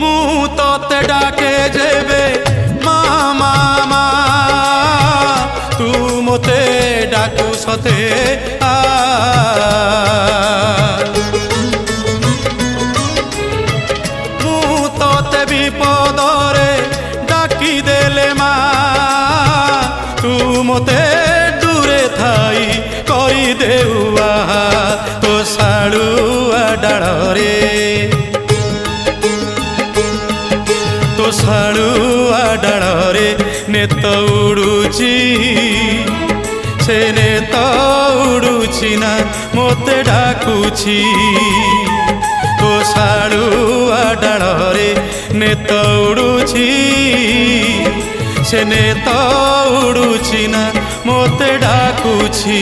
ମୁଁ ତତେ ଡାକେ ଯେବେ ମା ମା ମା ତୁ ମୋତେ ଡାକୁ ସତେ ଆ ମୁଁ ତତେ ବିପଦରେ ଡାକି ଦେଲେ ମା ତୁ ମୋତେ ଦୂରେ ଥାଇ କରିଦେଉ ତୋ ଶାଳୁଆ ଡାଳରେ ତୋ ଶାଳୁଆ ଡାଳରେ ନେତ ଉଡୁଛି ସେ ନେତ ଉଡୁଛି ନା ମୋତେ ଡାକୁଛି ତୋ ଶାଳୁଆ ଡାଳରେ ନେତ ଉଡୁଛି ସେ ନେତ ଉଡୁଛି ନା ମୋତେ ଡାକୁଛି।